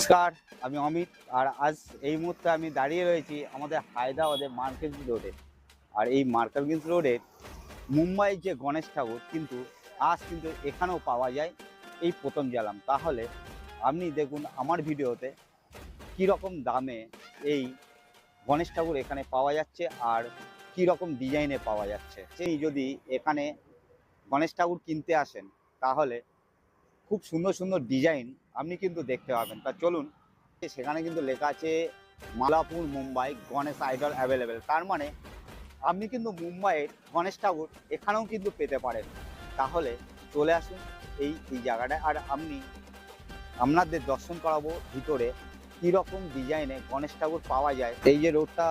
নমস্কার, আমি অমিত। আর আজ এই মুহূর্তে আমি দাঁড়িয়ে রয়েছি আমাদের হায়দ্রাবাদের মার্কেটগঞ্জ রোডে। আর এই মার্কেটগঞ্জ রোডে মুম্বাইয়ের যে গণেশ ঠাকুর আজ কিন্তু এখানেও পাওয়া যায়, এই প্রথম গেলাম। তাহলে আপনি দেখুন আমার ভিডিওতে কীরকম দামে এই গণেশ ঠাকুর এখানে পাওয়া যাচ্ছে আর কীরকম ডিজাইনে পাওয়া যাচ্ছে। সেই যদি এখানে গণেশ ঠাকুর কিনতে আসেন তাহলে খুব সুন্দর সুন্দর ডিজাইন আপনি কিন্তু দেখতে পাবেন। তা চলুন, সেখানে কিন্তু লেখা আছে মালাপুর মুম্বাই গণেশ আইডল অ্যাভেলেবেল। তার মানে আপনি কিন্তু মুম্বাইয়ের গণেশ ঠাকুর এখানেও কিন্তু পেতে পারেন। তাহলে চলে আসুন এই জায়গাটায়, আর আপনাদের দর্শন করাবো ভিতরে কীরকম ডিজাইনে গণেশ ঠাকুর পাওয়া যায়। এই যে রোডটা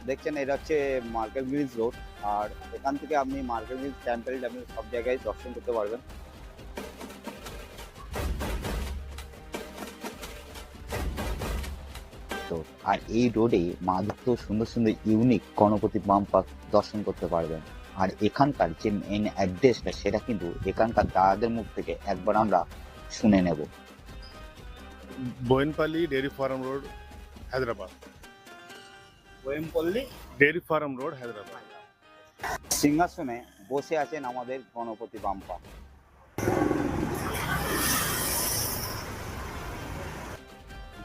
দেখছেন, এটা হচ্ছে মার্কেট ব্রিজ রোড। আর এখান থেকে আপনি মার্কেট ব্রিজ, টেম্পল সব জায়গায় দর্শন করতে পারবেন। আর এই রোডে মাত্র সুন্দর সুন্দর ইউনিক গণপতি বাম্পার দর্শন করতে পারবেন। আর এখানকার যে মেন অ্যাড্রেসটা সেটা কিন্তু এখানকার দাদাদের মুখ থেকে একবার আমরা শুনে নেব। Boyanpally dairy farm road Hyderabad. Boyanpally dairy farm road Hyderabad. সিংহাসনে বসে আছেন আমাদের গণপতি বাম্পা।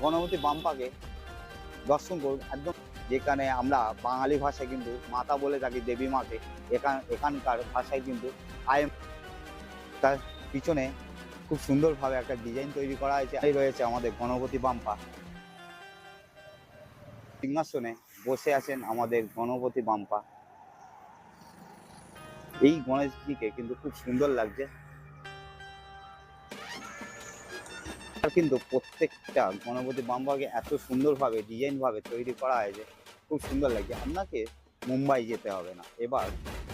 গণপতি বাম্পাকে দর্শন করুন একদম, যেখানে আমরা বাঙালি ভাষায় কিন্তু মাতা বলে থাকি দেবী মাকে, এখানকার ভাষায় কিন্তু আয়। তার পিছনে খুব সুন্দরভাবে একটা ডিজাইন তৈরি করা হয়েছে। এই রয়েছে আমাদের গণপতি বাম্পা। সিংহাসনে বসে আছেন আমাদের গণপতি বাম্পা। এই গণেশজিকে কিন্তু খুব সুন্দর লাগছে। আর কিন্তু প্রত্যেকটা গণপতি বাম্পাকে এত সুন্দরভাবে ডিজাইন ভাবে তৈরি করা হয়েছে, খুব সুন্দর লাগছে। আপনাকে মুম্বাই যেতে হবে না। এবার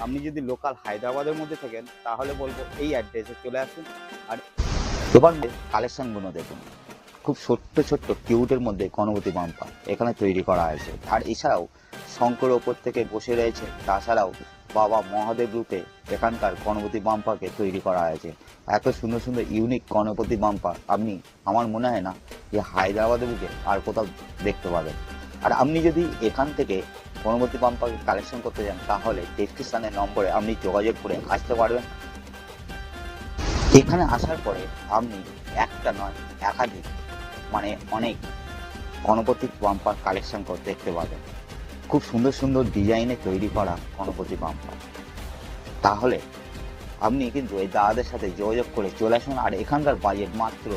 আপনি যদি লোকাল হায়দ্রাবাদের মধ্যে থাকেন তাহলে বলবো এই অ্যাড্রেসে চলে আসুন। আর এবার কালেকশনগুলো দেখুন, খুব ছোট্ট ছোট্ট কিউটের মধ্যে গণপতি বাম্পা এখানে তৈরি করা হয়েছে। আর এছাড়াও শঙ্কর ওপর থেকে বসে রয়েছে। তাছাড়াও বাবা মহাদেব রূপে এখানকার গণপতি বাম্পাকে তৈরি করা হয়েছে। এত সুন্দর সুন্দর ইউনিক গণপতি বাম্পা আপনি, আমার মনে হয় না যে হায়দ্রাবাদের বুকে আর কোথাও দেখতে পাবেন। আর আপনি যদি এখান থেকে গণপতি বাম্পাকে কালেকশন করতে চান তাহলে ডেসক্রিপশনের নম্বরে আপনি যোগাযোগ করে আসতে পারবেন। এখানে আসার পরে আপনি একটা নয় একাধিক অনেক গণপতি বাম্পার কালেকশন করতে দেখতে পাবেন। খুব সুন্দর সুন্দর ডিজাইনে তৈরি করা গণপতি বাম্পার। তাহলে আপনি কিন্তু এই দাদাদের সাথে যোগাযোগ করে চলে আসুন। আর এখানকার বাজেট মাত্র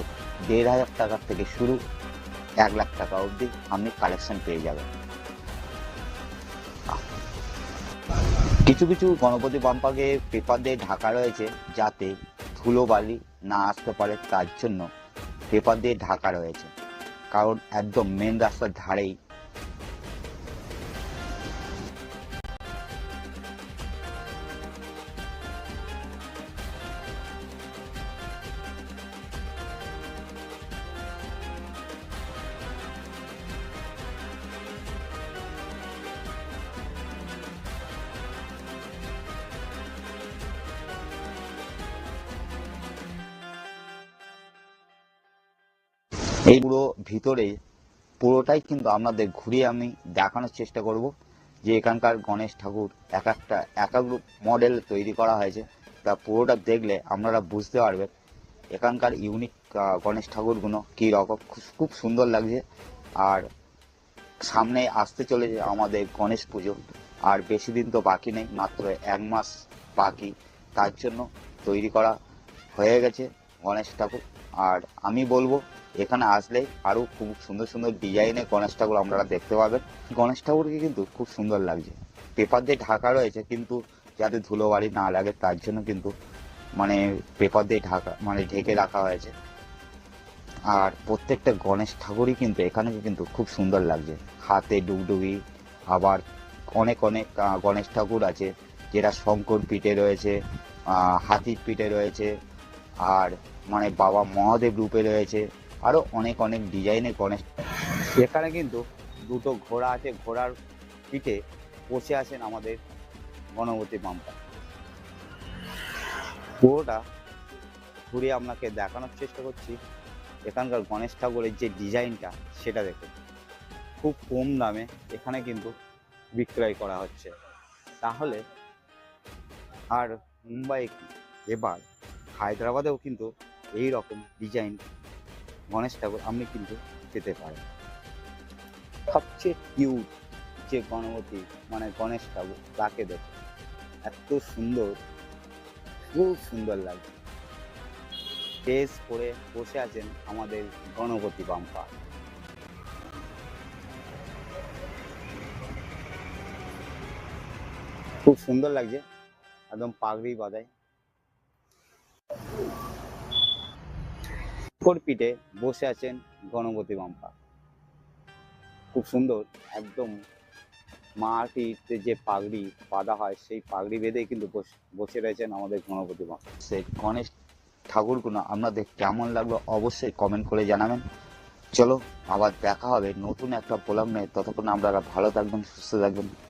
1,500 টাকার থেকে শুরু 1 লাখ টাকা অবধি আপনি কালেকশন পেয়ে যাবেন। কিছু কিছু গণপতি বাম্পাকে পেপার দিয়ে ঢাকা রয়েছে যাতে ধুলো বালি না আসতে পারে, তার জন্য পেপার দিয়ে ঢাকা রয়েছে। কারণ একদম মেন রাস্তার ধারেই এই পুরো ভিতরে পুরোটাই কিন্তু আপনাদের ঘুরিয়ে আমি দেখানোর চেষ্টা করব যে এখানকার গণেশ ঠাকুর এক এক রূপ মডেল তৈরি করা হয়েছে। তা পুরোটা দেখলে আপনারা বুঝতে পারবেন এখানকার ইউনিক গণেশ ঠাকুরগুলো কী রকম, খুব সুন্দর লাগছে। আর সামনে আসতে চলেছে আমাদের গণেশ পুজো, আর বেশি দিন তো বাকি নেই, মাত্র 1 মাস বাকি। তার জন্য তৈরি করা হয়ে গেছে গণেশ ঠাকুর। আর আমি বলবো এখানে আসলে আরও খুব সুন্দর সুন্দর ডিজাইনের গণেশ ঠাকুর আপনারা দেখতে পাবেন। গণেশ ঠাকুরকে কিন্তু খুব সুন্দর লাগছে, পেপার দিয়ে ঢাকা রয়েছে কিন্তু যাতে ধুলোবালি না লাগে তার জন্য কিন্তু পেপার দিয়ে ঢাকা ঢেকে রাখা হয়েছে। আর প্রত্যেকটা গণেশ ঠাকুরই কিন্তু এখানে কিন্তু খুব সুন্দর লাগছে, হাতে ডুগডুগি। আবার অনেক অনেক গণেশ ঠাকুর আছে যেটা শঙ্কর পিঠে রয়েছে, হাতির পিঠে রয়েছে, আর বাবা মহাদেব রূপে রয়েছে, আরও অনেক অনেক ডিজাইনের গণেশ। এখানে কিন্তু দুটো ঘোড়া আছে, ঘোড়ার পিঠে বসে আছেন আমাদের গণপতি বাম্পা। পুরোটা ঘুরে আপনাকে দেখানোর চেষ্টা করছি। এখানকার গণেশ ঠাকুরের যে ডিজাইনটা সেটা দেখুন, খুব কম দামে এখানে কিন্তু বিক্রয় করা হচ্ছে। তাহলে আর মুম্বাই কি, এবার হায়দ্রাবাদেও কিন্তু এই রকম ডিজাইন গণেশ ঠাকুর আপনি কিন্তু পেতে পারেন। সবচেয়ে কিউট যে গণপতি মানে গণেশ ঠাকুর, তাকে দেখুন, এত সুন্দর, খুব সুন্দর লাগছে। স্টেজ করে বসে আছেন আমাদের গণপতি বাম্পা। খুব সুন্দর লাগছে, একদম পাগড়ি বাঁধায়। পিঠে বসে আছেন গণপতি বাম্পা, খুব সুন্দর, একদম মাটিতে যে পাগড়ি বাঁধা হয় সেই পাগড়ি বেঁধেই কিন্তু বসে রয়েছেন আমাদের গণপতি বাম্পা। সেই গণেশ ঠাকুরগুলো আপনাদের কেমন লাগলো অবশ্যই কমেন্ট করে জানাবেন। চলো আবার দেখা হবে নতুন একটা প্রোগ্রাম নিয়ে, ততক্ষণ আপনারা ভালো থাকবেন, সুস্থ থাকবেন।